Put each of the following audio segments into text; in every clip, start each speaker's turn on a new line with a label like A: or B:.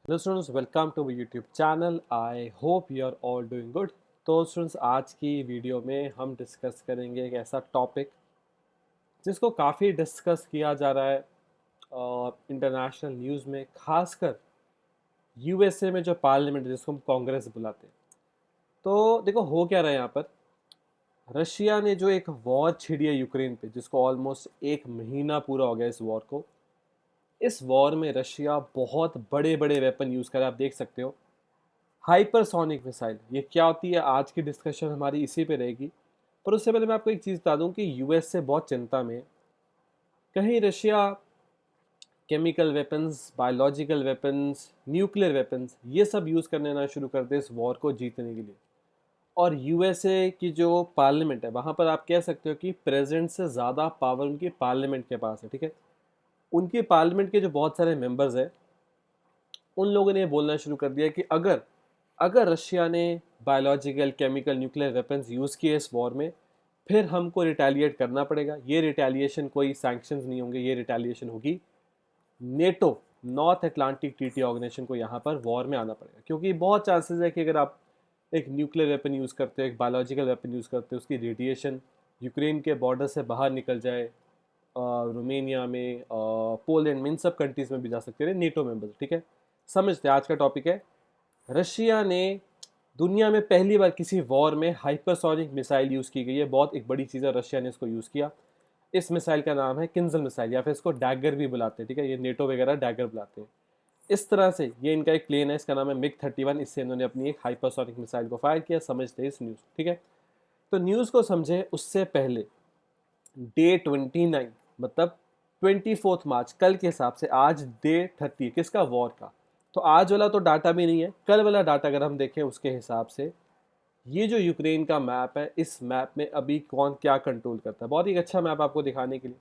A: Hello students, welcome to my YouTube channel. I hope you are all doing good. तो students, आज की video में हम discuss करेंगे एक ऐसा टॉपिक जिसको काफ़ी डिस्कस किया जा रहा है इंटरनेशनल न्यूज़ में, खासकर यूएसए में जो पार्लियामेंट जिसको हम कांग्रेस बुलाते हैं। तो देखो हो क्या रहा है यहाँ पर। रशिया ने जो एक वॉर छिड़ी है यूक्रेन पे, जिसको ऑलमोस्ट एक महीना पूरा हो गया इस वॉर को। इस वॉर में रशिया बहुत बड़े बड़े वेपन यूज़ कर रहा है, आप देख सकते हो। हाइपरसोनिक मिसाइल ये क्या होती है, आज की डिस्कशन हमारी इसी पे रहेगी। पर उससे पहले मैं आपको एक चीज़ बता दूं कि यूएस से बहुत चिंता में है। कहीं Russia chemical weapons, biological weapons, nuclear weapons ये सब यूज़ करने ना शुरू कर दे इस वॉर को जीतने के लिए। और यूएसए की जो पार्लियामेंट है, वहाँ पर आप कह सकते हो कि प्रेसिडेंट से ज़्यादा पावर उनकी पार्लियामेंट के पास है। ठीक है, उनकी पार्लियामेंट के जो बहुत सारे मेंबर्स हैं, उन लोगों ने ये बोलना शुरू कर दिया कि अगर अगर रशिया ने biological, chemical, nuclear weapons use किए इस वॉर में, फिर हमको रिटेलिएट करना पड़ेगा। ये रिटेलिएशन कोई सैंक्शंस नहीं होंगे, ये रिटेलिएशन होगी NATO, North Atlantic Treaty Organization को यहाँ पर वॉर में आना पड़ेगा। क्योंकि बहुत चांसेस है कि अगर आप एक न्यूक्लियर वेपन यूज़ करते हो, एक बायोलॉजिकल वेपन यूज़ करते हो, उसकी रेडिएशन यूक्रेन के बॉर्डर से बाहर निकल जाए, रोमेनिया में, पोलैंड में, इन सब कंट्रीज़ में भी जा सकते हैं नेटो मेंबर्स। ठीक है, समझते हैं। आज का टॉपिक है, रशिया ने दुनिया में पहली बार किसी वॉर में हाइपरसोनिक मिसाइल यूज़ की गई है। बहुत एक बड़ी चीज़ है, रशिया ने इसको यूज़ किया। इस मिसाइल का नाम है किंजल मिसाइल, या फिर इसको डैगर भी बुलाते हैं। ठीक है, ये नेटो वगैरह डैगर बुलाते हैं। इस तरह से ये इनका एक प्लेन है, इसका नाम है मिग-31। इससे इन्होंने अपनी एक हाइपरसोनिक मिसाइल को फायर किया। समझते हैं इस न्यूज़। ठीक है, तो न्यूज़ को समझे उससे पहले डे 29, मतलब 24 मार्च, कल के हिसाब से आज डे 30 किसका, वॉर का। तो आज वाला तो डाटा भी नहीं है, कल वाला डाटा अगर हम देखें उसके हिसाब से ये जो यूक्रेन का मैप है, इस मैप में अभी कौन क्या कंट्रोल करता है। बहुत ही अच्छा मैप आपको दिखाने के लिए,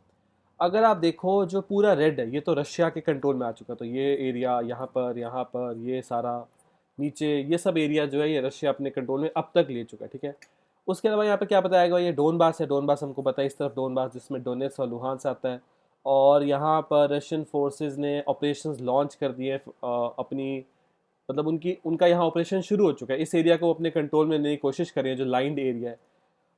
A: अगर आप देखो जो पूरा रेड है, ये तो रशिया के कंट्रोल में आ चुका। तो ये एरिया यहाँ पर ये सारा नीचे, ये सब एरिया जो है ये रशिया अपने कंट्रोल में अब तक ले चुका है। ठीक है, उसके अलावा यहाँ पे क्या बताया, ये डोनबास है। डोनबास हमको पता है, इस तरफ डोनबास जिसमें डोनेट्स और लुहांस आता है। और यहाँ पर रशियन फोर्सेस ने ऑपरेशंस लॉन्च कर दिए अपनी, मतलब उनकी उनका यहाँ ऑपरेशन शुरू हो चुका है। इस एरिया को अपने कंट्रोल में लेने की कोशिश कर रही है, जो लाइंड एरिया है।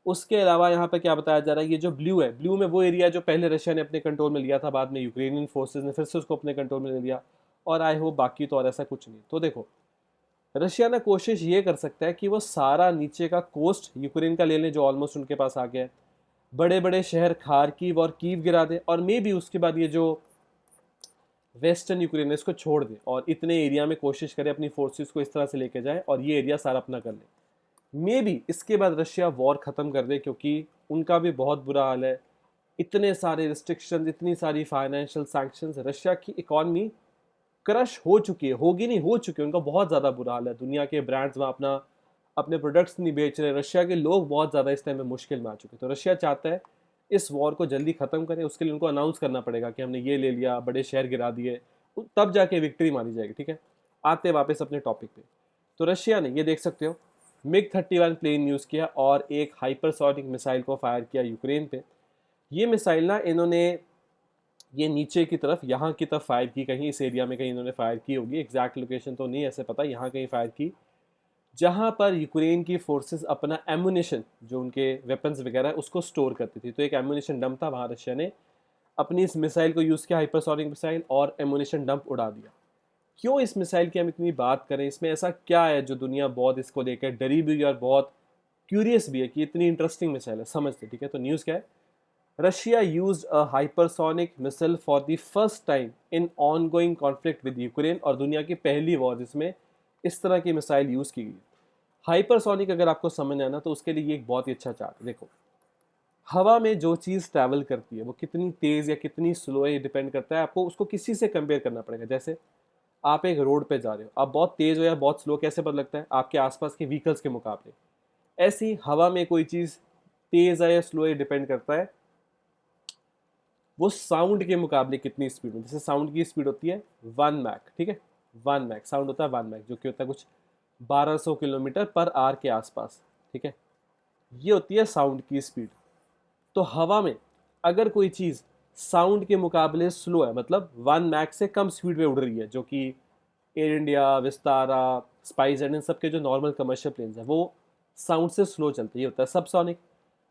A: उसके अलावा यहाँ पे क्या बताया जा रहा है, ये जो ब्लू है, ब्लू में वो एरिया जो पहले रशिया ने अपने कंट्रोल में लिया था, बाद में यूक्रेनियन फोर्सेस ने फिर से उसको अपने कंट्रोल में ले लिया। और आई होप बाकी तो और ऐसा कुछ नहीं। तो देखो, रशिया ने कोशिश ये कर सकता है कि वो सारा नीचे का कोस्ट यूक्रेन का ले लें, जो ऑलमोस्ट उनके पास आ गया है। बड़े बड़े शहर खारकीव और कीव गिरा दे, और मे भी उसके बाद ये जो वेस्टर्न यूक्रेन है इसको छोड़ दे और इतने एरिया में कोशिश करे अपनी फोर्सेस को इस तरह से लेके जाए और ये एरिया सारा अपना कर ले। मे बी इसके बाद रशिया वॉर ख़त्म कर दे, क्योंकि उनका भी बहुत बुरा हाल है। इतने सारे रिस्ट्रिक्शन, इतनी सारी फाइनेंशियल सैंक्शंस, रशिया की इकॉनमी क्रश हो चुकी है, होगी नहीं, हो चुकी है। उनका बहुत ज़्यादा बुरा हाल है। दुनिया के ब्रांड्स वहाँ अपना अपने प्रोडक्ट्स नहीं बेच रहे। रशिया के लोग बहुत ज़्यादा इस टाइम में मुश्किल में आ चुके हैं। तो रशिया चाहता है इस वॉर को जल्दी ख़त्म करें। उसके लिए उनको अनाउंस करना पड़ेगा कि हमने ये ले लिया, बड़े शहर गिरा दिए, तब जाके विक्ट्री मानी जाएगी। ठीक है, आते वापस अपने टॉपिक पे। तो रशिया ने, ये देख सकते हो, मिग-31 प्लेन यूज़ किया और एक हाइपरसोनिक मिसाइल को फायर किया यूक्रेन पे। ये मिसाइल ना इन्होंने ये नीचे की तरफ, यहाँ की तरफ फायर की, कहीं इस एरिया में कहीं इन्होंने फायर की होगी। एग्जैक्ट लोकेशन तो नहीं ऐसे पता, यहाँ कहीं फायर की, जहाँ पर यूक्रेन की फोर्सेस अपना एमुनेशन, जो उनके वेपन्स वगैरह है, उसको स्टोर करती थी। तो एक एमुनेशन डंप था, वहाँ रशिया ने अपनी इस मिसाइल को यूज़ किया, हाइपरसोनिक मिसाइल, और एमुनेशन डंप उड़ा दिया। क्यों इस मिसाइल की हम इतनी बात करें, इसमें ऐसा क्या है जो दुनिया बहुत इसको लेकर डरी भी है और बहुत क्यूरियस भी है कि इतनी इंटरेस्टिंग मिसाइल है, समझते। ठीक है, तो न्यूज़ क्या है, Russia used a hypersonic missile for the first time in ongoing conflict with Ukraine, और दुनिया की पहली वॉर जिसमें इस तरह की मिसाइल यूज़ की गई। हाइपरसोनिक अगर आपको समझ आना, तो उसके लिए ये एक बहुत ही अच्छा चार्ट है। देखो, हवा में जो चीज़ ट्रैवल करती है वो कितनी तेज़ या कितनी स्लो है, ये डिपेंड करता है। आपको उसको किसी से कंपेयर करना पड़ेगा। जैसे आप एक रोड पे जा रहे हो, आप बहुत तेज़ हो या बहुत स्लो कैसे पता लगता है, आपके आसपास के व्हीकल्स के मुकाबले। ऐसे ही हवा में कोई चीज़ तेज़ है या स्लो है, डिपेंड करता है वो साउंड के मुकाबले कितनी स्पीड में। जैसे साउंड की स्पीड होती है 1 मैक। ठीक है, 1 मैक साउंड होता है, 1 मैक जो कि होता है कुछ 1200 किलोमीटर पर आवर के आसपास। ठीक है, ये होती है साउंड की स्पीड। तो हवा में अगर कोई चीज़ साउंड के मुकाबले स्लो है, मतलब 1 मैक से कम स्पीड में उड़ रही है, जो कि Air India, Vistara, SpiceJet, इन सब के जो नॉर्मल कमर्शियल प्लेन्स हैं वो साउंड से स्लो चलते हैं, ये होता है सबसोनिक।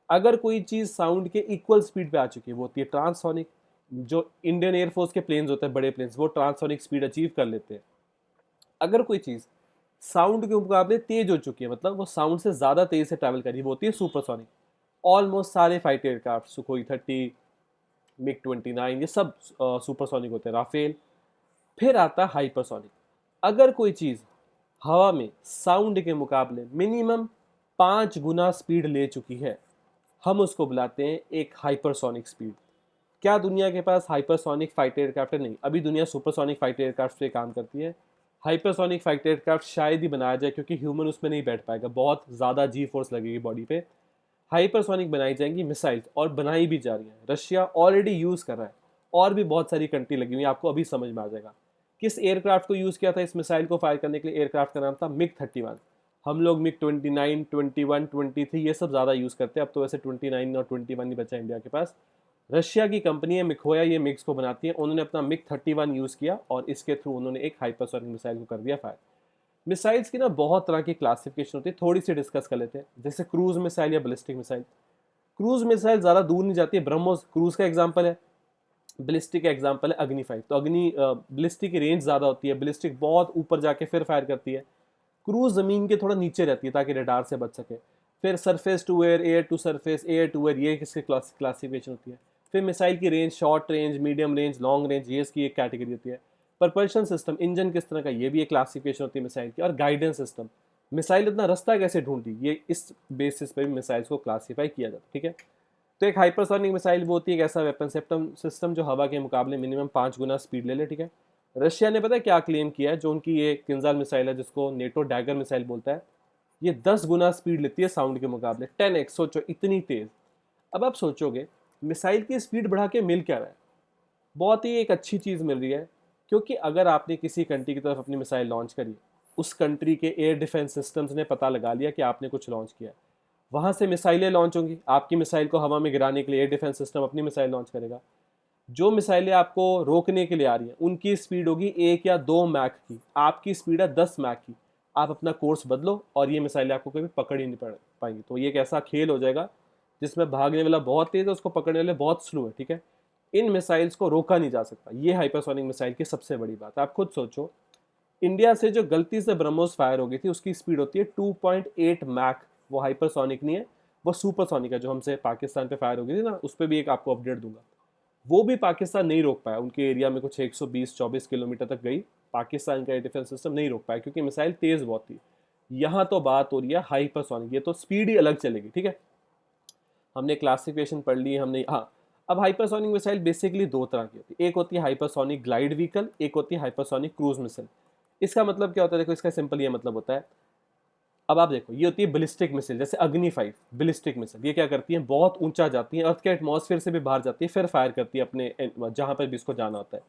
A: अगर कोई चीज़ साउंड के इक्वल स्पीड पे आ चुकी है वो होती है ट्रांससोनिक। जो इंडियन एयरफोर्स के प्लेन्स होते हैं, बड़े प्लेन्स, वो ट्रांससोनिक स्पीड अचीव कर लेते हैं। अगर कोई चीज़ साउंड के मुकाबले तेज हो चुकी है, मतलब वो साउंड से ज़्यादा तेज से ट्रैवल कर रही है, वो होती है सुपरसोनिक। ऑलमोस्ट सारे फाइटर एयरक्राफ्ट, सुखोई 30, मिग 29, ये सब सुपरसोनिक होते हैं, राफेल। फिर आता है हाइपरसोनिक। अगर कोई चीज़ हवा में साउंड के मुकाबले मिनिमम 5 गुना स्पीड ले चुकी है, हम उसको बुलाते हैं एक हाइपरसोनिक स्पीड। क्या दुनिया के पास हाइपरसोनिक फाइटर एयरक्राफ्ट है? नहीं, अभी दुनिया सुपरसोनिक फाइटर एयरक्राफ्ट पे काम करती है। हाइपरसोनिक फाइटर एयरक्राफ्ट शायद ही बनाया जाए, क्योंकि ह्यूमन उसमें नहीं बैठ पाएगा, बहुत ज़्यादा जी फोर्स लगेगी बॉडी पे। हाइपरसोनिक बनाई जाएंगी मिसाइल्स, और बनाई भी जा रही हैं। रशिया ऑलरेडी यूज़ कर रहा है, और भी बहुत सारी कंट्री लगी हुई है, आपको अभी समझ में आ जाएगा। किस एयरक्राफ्ट को यूज़ किया था इस मिसाइल को फायर करने के लिए? एयरक्राफ्ट का नाम था मिग 31। हम लोग मिग 29, 21, 23 ये सब ज़्यादा यूज़ करते हैं, अब तो वैसे 29 और 21 ही बचा इंडिया के पास। रशिया की कंपनी है मिखोया, ये मिग्स को बनाती है, उन्होंने अपना मिग 31 यूज़ किया और इसके थ्रू उन्होंने एक हाइपरसोनिक मिसाइल को कर दिया फायर। मिसाइल्स की ना बहुत तरह की क्लासिफिकेशन होती है, थोड़ी सी डिस्कस कर लेते हैं। जैसे क्रूज मिसाइल या बैलिस्टिक मिसाइल। क्रूज मिसाइल ज़्यादा दूर नहीं जाती है, ब्रह्मोस क्रूज का एग्जाम्पल है। बैलिस्टिक का एग्जाम्पल है अग्नि 5। तो अग्नि बैलिस्टिक की रेंज ज़्यादा होती है, बैलिस्टिक बहुत ऊपर जाके फिर फायर करती है। क्रूज ज़मीन के थोड़ा नीचे रहती है ताकि रडार से बच सके। फिर surface to air to surface, air to air, ये किसकी क्लासिफिकेशन होती है। फिर मिसाइल की range, short range, medium range, long range, ये इसकी एक कैटेगरी होती है। प्रपल्शन सिस्टम, इंजन किस तरह का, ये भी एक क्लासिफिकेशन होती है मिसाइल की। और गाइडेंस सिस्टम, मिसाइल इतना रास्ता कैसे ढूंढती, ये इस बेसिस पे भी मिसाइल्स को क्लासीफाई किया जाता है, ठीक है। तो एक हाइपरसोनिक मिसाइल वो होती है एक ऐसा वेपन सिस्टम जो हवा के मुकाबले मिनिमम 5 गुना स्पीड ले ले, ठीक है। रशिया ने पता है क्या क्लेम किया है? जो उनकी ये किंजाल मिसाइल है, जिसको नेटो डैगर मिसाइल बोलता है, ये 10 गुना स्पीड लेती है साउंड के मुकाबले, 10x। सोचो इतनी तेज। अब आप सोचोगे मिसाइल की स्पीड बढ़ा के मिल क्या रहा है? बहुत ही एक अच्छी चीज़ मिल रही है, क्योंकि अगर आपने किसी कंट्री की तरफ अपनी मिसाइल लॉन्च करी, उस कंट्री के एयर डिफेंस सिस्टम्स ने पता लगा लिया कि आपने कुछ लॉन्च किया है, वहाँ से मिसाइलें लॉन्च होंगी। आपकी मिसाइल को हवा में गिराने के लिए एयर डिफेंस सिस्टम अपनी मिसाइल लॉन्च करेगा। जो मिसाइलें आपको रोकने के लिए आ रही हैं, उनकी स्पीड होगी 1 या 2 मैक की, आपकी स्पीड है 10 मैक की। आप अपना कोर्स बदलो और ये मिसाइलें आपको कभी पकड़ ही नहीं पड़ पाएंगी। तो ये एक ऐसा खेल हो जाएगा जिसमें भागने वाला बहुत तेज है, उसको पकड़ने वाले बहुत स्लो है, ठीक है। इन मिसाइल्स को रोका नहीं जा सकता, ये हाइपरसोनिक मिसाइल की सबसे बड़ी बात है। आप खुद सोचो, इंडिया से जो गलती से ब्रह्मोस फायर हो गई थी, उसकी स्पीड होती है 2.8 मैक। वो हाइपरसोनिक नहीं है, वो सुपरसोनिक है। जो हमसे पाकिस्तान पे फायर हो गई थी ना, उस पर भी एक आपको अपडेट दूंगा। वो भी पाकिस्तान नहीं रोक पाया, उनके एरिया में कुछ 120-24 किलोमीटर तक गई। पाकिस्तान का एयर डिफेंस सिस्टम नहीं रोक पाया क्योंकि मिसाइल तेज बहुत थी। यहाँ तो बात हो रही है हाइपरसोनिक, ये तो स्पीड ही अलग चलेगी, ठीक है। हमने क्लासिफिकेशन पढ़ ली हमने, हाँ। अब हाइपरसोनिक मिसाइल बेसिकली दो तरह की होती है, एक होती है हाइपरसोनिक ग्लाइड व्हीकल, एक होती है हाइपरसोनिक क्रूज मिसाइल। इसका मतलब क्या होता है? देखो, इसका सिंपल ये मतलब होता है, अब आप देखो, ये होती है बैलिस्टिक मिसाइल, जैसे अग्नि 5 बैलिस्टिक मिसाइल। ये क्या करती है? बहुत ऊंचा जाती है, अर्थ के एटमॉस्फेयर से भी बाहर जाती है, फिर फायर करती है अपने जहां पर भी इसको जाना होता है।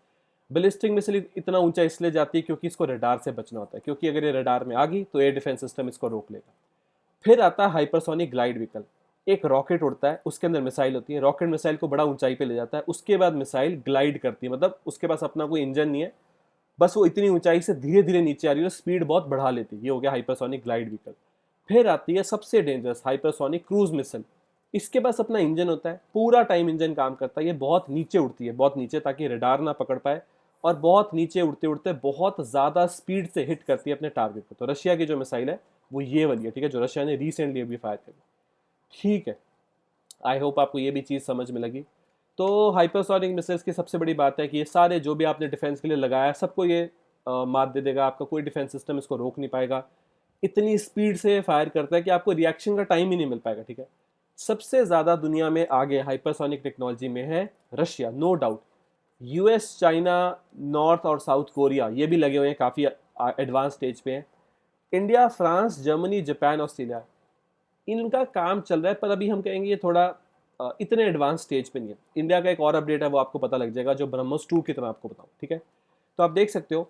A: बैलिस्टिक मिसाइल इतना ऊंचा इसलिए जाती है क्योंकि इसको रडार से बचना होता है, क्योंकि अगर ये रडार में आ गई तो एयर डिफेंस सिस्टम इसको रोक लेगा। फिर आता है हाइपरसोनिक ग्लाइड व्हीकल। एक रॉकेट उड़ता है, उसके अंदर मिसाइल होती है, रॉकेट मिसाइल को बड़ा ऊंचाई पे ले जाता है, उसके बाद मिसाइल ग्लाइड करती है, मतलब उसके पास अपना कोई इंजन नहीं है, बस वो इतनी ऊंचाई से धीरे धीरे नीचे आ रही है, स्पीड बहुत बढ़ा लेती है। ये हो गया हाइपरसोनिक ग्लाइड व्हीकल। फिर आती है सबसे डेंजरस हाइपरसोनिक क्रूज मिसाइल। इसके पास अपना इंजन होता है, पूरा टाइम इंजन काम करता है। ये बहुत नीचे उड़ती है, बहुत नीचे, ताकि रडार ना पकड़ पाए, और बहुत नीचे उड़ते उड़ते बहुत ज़्यादा स्पीड से हिट करती है अपने टारगेट को। तो रशिया की जो मिसाइल है वो ये वाली है, ठीक है, जो रशिया ने रिसेंटली अभी फायर करी, ठीक है। आई होप आपको ये भी चीज़ समझ में लगी। तो हाइपरसोनिक मिसाइल्स की सबसे बड़ी बात है कि ये सारे जो भी आपने डिफेंस के लिए लगाया, सबको ये मात दे देगा। आपका कोई डिफेंस सिस्टम इसको रोक नहीं पाएगा। इतनी स्पीड से फायर करता है कि आपको रिएक्शन का टाइम ही नहीं मिल पाएगा, ठीक है। सबसे ज़्यादा दुनिया में आगे हाइपरसोनिक टेक्नोलॉजी में है Russia, no doubt. US, China, North और साउथ कोरिया ये भी लगे हुए हैं, काफ़ी एडवांस स्टेज पे हैं। India, France, Germany, Japan, Australia, इनका काम चल रहा है, पर अभी हम कहेंगे ये थोड़ा इतने एडवांस स्टेज पे नहीं है। इंडिया का एक और अपडेट है, वो आपको पता लग जाएगा, जो ब्रह्मोस 2 की तरह आपको बताऊँ, ठीक है। तो आप देख सकते हो,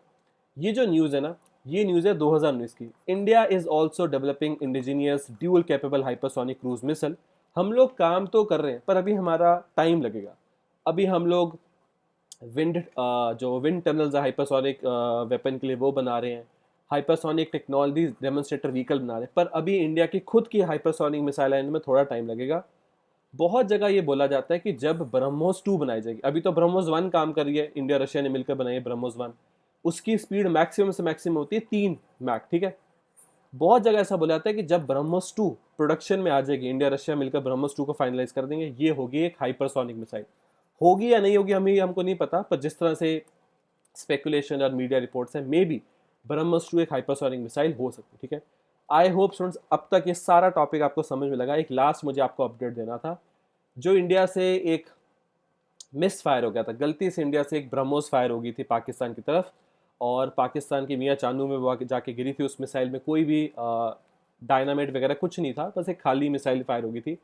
A: ये जो न्यूज़ है ना, ये न्यूज़ है 2019 की। India is also developing indigenous dual capable hypersonic cruise missile. हम लोग काम तो कर रहे हैं, पर अभी हमारा टाइम लगेगा। अभी हम लोग विंड जो विंड टनल्स है हाइपरसोनिक वेपन के लिए वो बना रहे हैं, हाइपरसोनिक टेक्नोलॉजी डेमोन्स्ट्रेटर व्हीकल बना रहे हैं, पर अभी इंडिया की खुद की हाइपरसोनिक मिसाइल आने में थोड़ा टाइम लगेगा। बहुत जगह ये बोला जाता है कि जब ब्रह्मोस 2 बनाई जाएगी, अभी तो ब्रह्मोस 1 काम कर रही है, इंडिया रशिया ने मिलकर बनाई है ब्रह्मोस 1, उसकी स्पीड मैक्सिमम से मैक्सिमम होती है 3 मैक, ठीक है। बहुत जगह ऐसा बोला जाता है कि जब ब्रह्मोस 2 प्रोडक्शन में आ जाएगी, इंडिया रशिया मिलकर ब्रह्मोस 2 को फाइनलाइज कर देंगे, ये होगी एक हाइपरसोनिक मिसाइल। होगी या नहीं होगी हमको नहीं पता, पर जिस तरह से स्पेकुलेशन और मीडिया रिपोर्ट्स हैं, मे बी ब्रह्मोस 2 एक हाइपरसोनिक मिसाइल हो सकती है, ठीक है। आई होप स्टूडेंट्स अब तक ये सारा टॉपिक आपको समझ में लगा। एक लास्ट मुझे आपको अपडेट देना था, जो इंडिया से एक मिस फायर हो गया था, गलती से इंडिया से एक ब्रह्मोस फायर हो गई थी पाकिस्तान की तरफ, और पाकिस्तान की मियाँ चांदू में वो जाके गिरी थी। उस मिसाइल में कोई भी डायनामाइट वगैरह कुछ नहीं था, बस एक खाली मिसाइल फायर हो गई थी।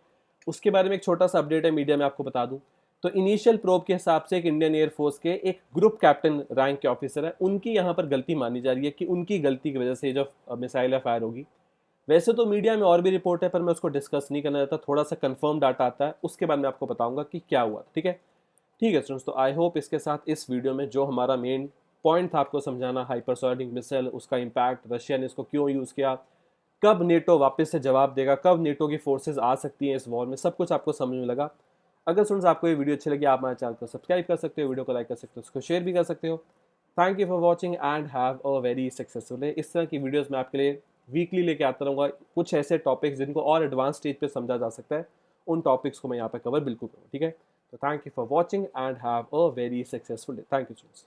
A: उसके बारे में एक छोटा सा अपडेट है मीडिया में, आपको बता दूं तो इनिशियल प्रोब के हिसाब से एक इंडियन एयरफोर्स के एक ग्रुप कैप्टन रैंक के ऑफिसर है, उनकी यहाँ पर गलती मानी जा रही है कि उनकी गलती की वजह से जो मिसाइल है फायर होगी। वैसे तो मीडिया में और भी रिपोर्ट है, पर मैं उसको डिस्कस नहीं करना चाहता, थोड़ा सा कंफर्म डाटा आता है उसके बाद मैं आपको बताऊंगा कि क्या हुआ, ठीक है। ठीक है स्टूडेंट्स, तो आई होप इसके साथ इस वीडियो में जो हमारा मेन पॉइंट था आपको समझाना, हाइपरसोनिक मिसाइल, उसका इम्पैक्ट, रशिया ने इसको क्यों यूज़ किया, कब नेटो वापस से जवाब देगा, कब नेटो की फोर्सेज आ सकती हैं इस वॉर में, सब कुछ आपको समझ में लगा। अगर स्टूडेंट्स आपको ये वीडियो अच्छी लगी, आप हमारे चैनल को सब्सक्राइब कर सकते हो, वीडियो को लाइक कर सकते हो, उसको शेयर भी कर सकते हो। Thank you for watching and have a very successful day. इस तरह की वीडियोस मैं आपके लिए वीकली लेके आता रहूँगा, कुछ ऐसे टॉपिक्स जिनको और एडवांस स्टेज पे समझा जा सकता है, उन टॉपिक्स को मैं यहाँ पे कवर बिल्कुल करूँ, ठीक है। तो thank you for watching and have a very successful day. Thank you students.